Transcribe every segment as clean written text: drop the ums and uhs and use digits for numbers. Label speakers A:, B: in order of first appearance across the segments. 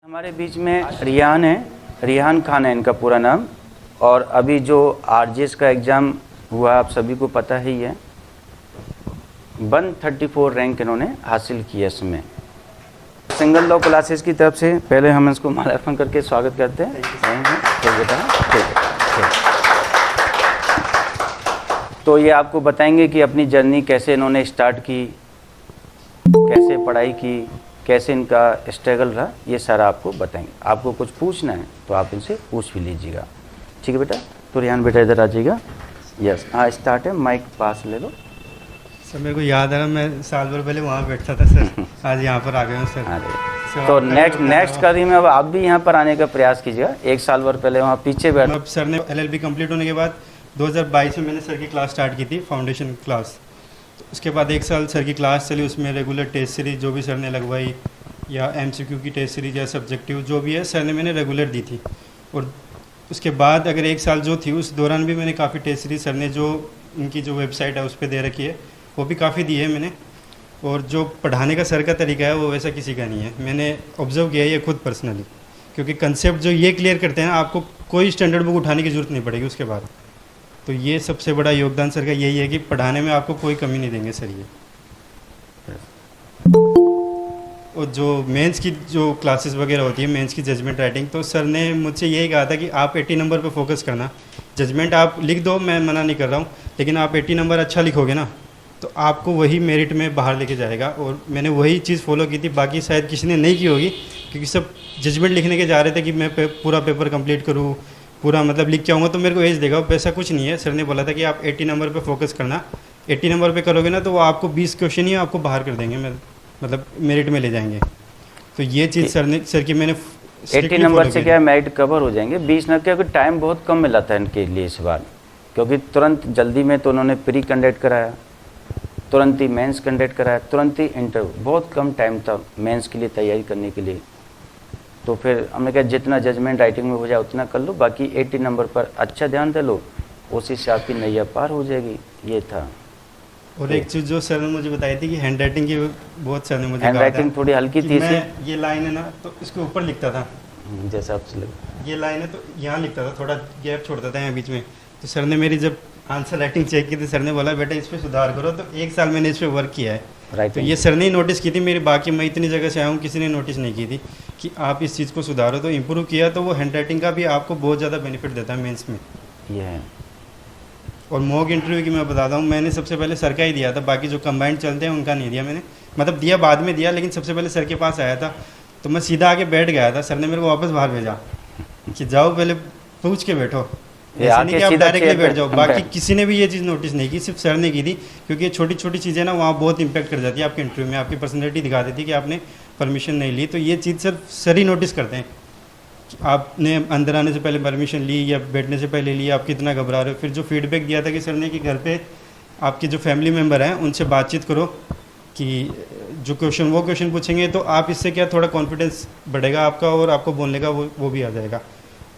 A: हमारे बीच में रियान है, रियान खान है इनका पूरा नाम। और अभी जो आरजेएस का एग्ज़ाम हुआ आप सभी को पता ही है, 134 रैंक इन्होंने हासिल किया इसमें। सिंगल लॉ क्लासेस की तरफ से पहले हम इसको माल्यार्पण करके स्वागत करते हैं। ठीक बेटा, ठीक। तो ये आपको बताएंगे कि अपनी जर्नी कैसे इन्होंने स्टार्ट की, कैसे पढ़ाई की, कैसे इनका स्ट्रगल रहा, ये सारा आपको बताएंगे। आपको कुछ पूछना है तो आप इनसे पूछ भी लीजिएगा। ठीक है बेटा। तो रियान बेटा इधर आ जाइएगा। यस, हाँ स्टार्ट है, माइक पास ले लो।
B: सर मेरे को याद आ रहा, मैं साल भर पहले वहाँ बैठता था सर। आज यहाँ पर आ गया हूँ सर।
A: अरे तो नेक्स्ट कड़ी में अब आप भी यहाँ पर आने का प्रयास कीजिएगा। एक साल भर पहले वहाँ पीछे बैठ।
B: सर ने LLB कंप्लीट होने के बाद 2022 में मैंने सर की क्लास स्टार्ट की थी, फाउंडेशन क्लास। तो उसके बाद एक साल सर की क्लास चली, उसमें रेगुलर टेस्ट सीरीज जो भी सर ने लगवाई या MCQ की टेस्ट सीरीज या सब्जेक्टिव जो भी है सर ने मैंने रेगुलर दी थी। और उसके बाद अगर एक साल जो थी उस दौरान भी मैंने काफ़ी टेस्ट सीरीज सर ने जो इनकी जो वेबसाइट है उस पर दे रखी है वो भी काफ़ी दी है मैंने। और जो पढ़ाने का सर का तरीका है वो वैसा किसी का नहीं है, मैंने ऑब्जर्व किया है ये खुद पर्सनली। क्योंकि कंसेप्ट जो ये क्लियर करते हैं आपको कोई स्टैंडर्ड बुक उठाने की ज़रूरत नहीं पड़ेगी उसके बाद। तो ये सबसे बड़ा योगदान सर का यही है कि पढ़ाने में आपको कोई कमी नहीं देंगे सर ये। और जो मेंस की जो क्लासेस वगैरह होती है, मेंस की जजमेंट राइटिंग, तो सर ने मुझसे यही कहा था कि आप 80 नंबर पे फोकस करना। जजमेंट आप लिख दो, मैं मना नहीं कर रहा हूँ, लेकिन आप 80 नंबर अच्छा लिखोगे ना तो आपको वही मेरिट में बाहर लेके जाएगा। और मैंने वही चीज़ फॉलो की थी, बाकी शायद किसी ने नहीं की होगी, क्योंकि सब जजमेंट लिखने के जा रहे थे कि मैं पूरा पेपर कंप्लीट करूँ, पूरा मतलब लिख के आऊँगा तो मेरे को एज देगा। वैसा कुछ नहीं है। सर ने बोला था कि आप 80 नंबर पे फोकस करना, 80 नंबर पे करोगे ना तो वो आपको 20 क्वेश्चन ही आपको बाहर कर देंगे, मतलब मेरिट में ले जाएंगे। तो ये चीज़ सर की मैंने
A: 80 नंबर से क्या मेरिट कवर हो जाएंगे, 20 नंबर, क्योंकि टाइम बहुत कम मिला था इनके लिए इस बार। क्योंकि तुरंत जल्दी में तो उन्होंने प्री कंडक्ट कराया, तुरंत ही मेंस कंडक्ट कराया, तुरंत ही इंटरव्यू, बहुत कम टाइम था मेंस के लिए तैयारी करने के लिए। तो फिर हमने कहा जितना जजमेंट राइटिंग में हो जाए उतना कर लो, बाकी 80 नंबर पर अच्छा ध्यान दे लो, उसी से आपकी नैया पार हो जाएगी। ये था।
B: और एक चीज़ जो सर ने मुझे बताई थी कि हैंड राइटिंग की, बहुत सर ने मुझे
A: हैंड राइटिंग थोड़ी हल्की थी।
B: मैं ये लाइन है ना तो इसके ऊपर लिखता था,
A: जैसा आपसे लगा।
B: ये लाइन है तो यहाँ लिखता था, थोड़ा गैप छोड़ता था यहाँ बीच में। तो सर ने मेरी जब आंसर राइटिंग चेक की थी, सर ने बोला बेटा इस पर सुधार करो। तो एक साल मैंने इस पर वर्क किया है। तो ये सर ने ही नोटिस की थी मेरी, बाकी मैं इतनी जगह से आया हूँ किसी ने नोटिस नहीं की थी कि आप इस चीज़ को सुधारो। तो इम्प्रूव किया तो वो हैंड राइटिंग का भी आपको बहुत ज़्यादा बेनिफिट देता है मेंस में।
A: ये है।
B: और मॉक इंटरव्यू की मैं बताता हूँ, मैंने सबसे पहले सर का ही दिया था, बाकी जो कंबाइंड चलते हैं उनका नहीं दिया मैंने, मतलब दिया बाद में दिया, लेकिन सबसे पहले सर के पास आया था। तो मैं सीधा आके बैठ गया था, सर ने मेरे को वापस बाहर भेजा कि जाओ पहले पूछ के बैठो, ऐसा नहीं कि आप डायरेक्टली बैठ जाओ। बाकी किसी ने भी ये चीज़ नोटिस नहीं की, सिर्फ सर ने की थी। क्योंकि ये छोटी छोटी चीज़ें ना वहाँ बहुत इंपैक्ट कर जाती है आपके इंटरव्यू में, आपकी पर्सनैलिटी दिखा देती है कि आपने परमिशन नहीं ली। तो ये चीज़ सर ही नोटिस करते हैं कि आपने अंदर आने से पहले परमिशन ली या बैठने से पहले ली, आप कितना घबरा रहे हो। फिर जो फीडबैक दिया था कि सर ने कि घर पे आपके जो फैमिली मेम्बर हैं उनसे बातचीत करो कि जो क्वेश्चन वो क्वेश्चन पूछेंगे तो आप इससे क्या थोड़ा कॉन्फिडेंस बढ़ेगा आपका और आपको बोलने का वो भी आ जाएगा।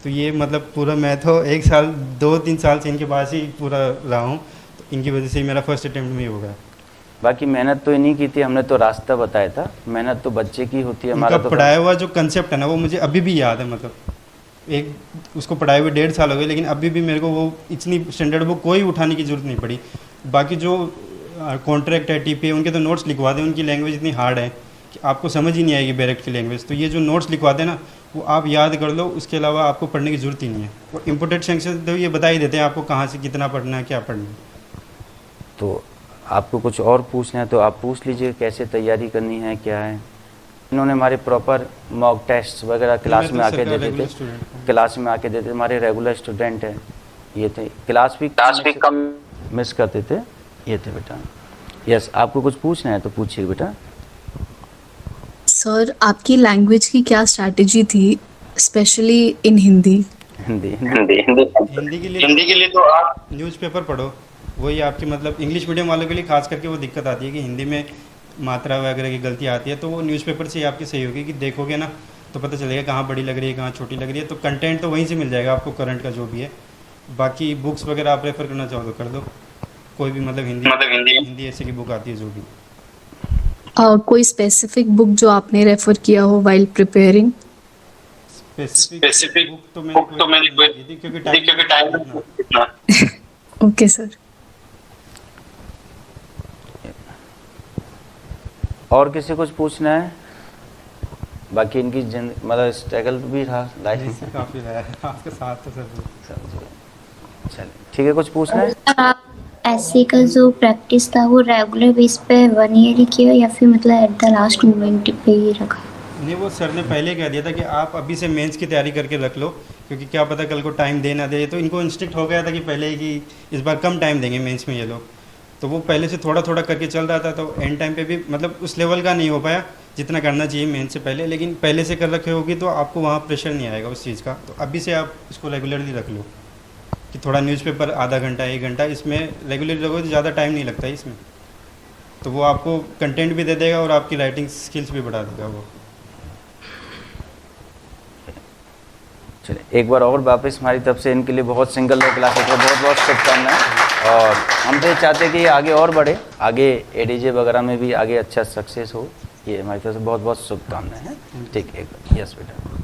B: तो ये मतलब पूरा मैं तो 1 साल 2-3 साल से इनके पास ही पूरा रहा हूँ, तो इनकी वजह से ही मेरा फर्स्ट अटेम्प्ट में ही हो गया।
A: बाकी मेहनत तो इन्हीं की थी, हमने तो रास्ता बताया था, मेहनत तो बच्चे की होती है। हमारा तो
B: पढ़ाया हुआ जो कंसेप्ट है ना वो मुझे अभी भी याद है, मतलब एक उसको पढ़ाए हुए 1.5 साल हो गए, लेकिन अभी भी मेरे को वो इतनी स्टैंडर्ड बुक कोई उठाने की जरूरत नहीं पड़ी। बाकी जो कॉन्ट्रैक्ट है TPA उनके तो नोट्स लिखवा दें, उनकी लैंग्वेज इतनी हार्ड है कि आपको समझ ही नहीं आएगी बैरेक्ट की लैंग्वेज। तो ये जो नोट्स लिखवा दें ना वो आप याद कर लो, उसके अलावा आपको पढ़ने की ज़रूरत ही नहीं है। और इम्पोर्टेंट सेक्शन तो ये बता ही देते हैं आपको कहाँ से कितना पढ़ना है, क्या पढ़ना है।
A: तो आपको कुछ और पूछना है तो आप पूछ लीजिए, कैसे तैयारी करनी है, क्या है। इन्होंने हमारे प्रॉपर मॉक टेस्ट वगैरह क्लास में आके देते थे, क्लास में आके देते, हमारे रेगुलर स्टूडेंट हैं ये थे। क्लास भी कम मिस करते थे, ये थे बेटा। यस, आपको कुछ पूछना है तो पूछिए बेटा।
C: सर आपकी लैंग्वेज की क्या स्ट्रैटेजी थी, स्पेशली इन हिंदी?
A: हिंदी
B: के लिए तो आप न्यूज़पेपर पढ़ो, वही आपकी मतलब इंग्लिश मीडियम वालों के लिए खास करके वो दिक्कत आती है कि हिंदी में मात्रा वगैरह की गलती आती है। तो वो न्यूज़पेपर से ही आपकी सही होगी कि देखोगे ना तो पता चलेगा कहाँ बड़ी लग रही है कहाँ छोटी लग रही है। तो कंटेंट तो वहीं से मिल जाएगा आपको, करंट का जो भी है। बाकी बुक्स वगैरह आप रेफ़र करना चाहो तो कर दो, कोई भी मतलब हिंदी ऐसे की बुक आती है जो भी।
C: कोई स्पेसिफिक बुक जो आपने रेफ़र किया हो वाइल प्रिपेयरिंग?
B: स्पेसिफिक बुक तो मैंने कोई नहीं दी क्योंकि टाइम इतना।
C: Okay sir.
A: और किसी कुछ पूछना है? बाकी इनकी मतलब स्ट्रगल भी रहा लाइफ में
B: काफ़ी रहा है आपके साथ तो सब।
A: चलिए ठीक है, कुछ पूछना है?
D: आप ऐसे का जो प्रैक्टिस था वो रेगुलर बेस पे 1 ईयर ही किया या फिर मतलब एट द लास्ट मोमेंट पे ही रखा?
B: नहीं, वो सर ने पहले कह दिया था कि आप अभी से मेंस की तैयारी करके रख लो, क्योंकि क्या पता कल को टाइम दे ना दे। तो इनको इंस्ट्रिक्ट हो गया था कि पहले ही कि इस बार कम टाइम देंगे मेंस में ये लोग, तो वो पहले से थोड़ा थोड़ा करके चल रहा था। तो एंड टाइम पे भी मतलब उस लेवल का नहीं हो पाया जितना करना चाहिए मेंस से पहले, लेकिन पहले से कर रखे होगी तो आपको वहाँ प्रेशर नहीं आएगा उस चीज़ का। तो अभी से आप इसको रेगुलरली रख लो कि थोड़ा न्यूज़पेपर आधा घंटा 1 घंटा इसमें रेगुलरली रखो तो ज़्यादा टाइम नहीं लगता है इसमें। तो वो आपको कंटेंट भी दे देगा और आपकी राइटिंग स्किल्स भी बढ़ा देगा वो।
A: चलिए एक बार और वापस हमारी तरफ से इनके लिए बहुत सिंगल डे क्लासेस को बहुत बहुत शुभकामनाएं। और हम तो ये चाहते हैं कि ये आगे और बढ़े, आगे एडीजे वगैरह में भी आगे अच्छा सक्सेस हो। ये हमारी तरफ से बहुत बहुत शुभकामनाएं हैं। ठीक है, यस बेटा।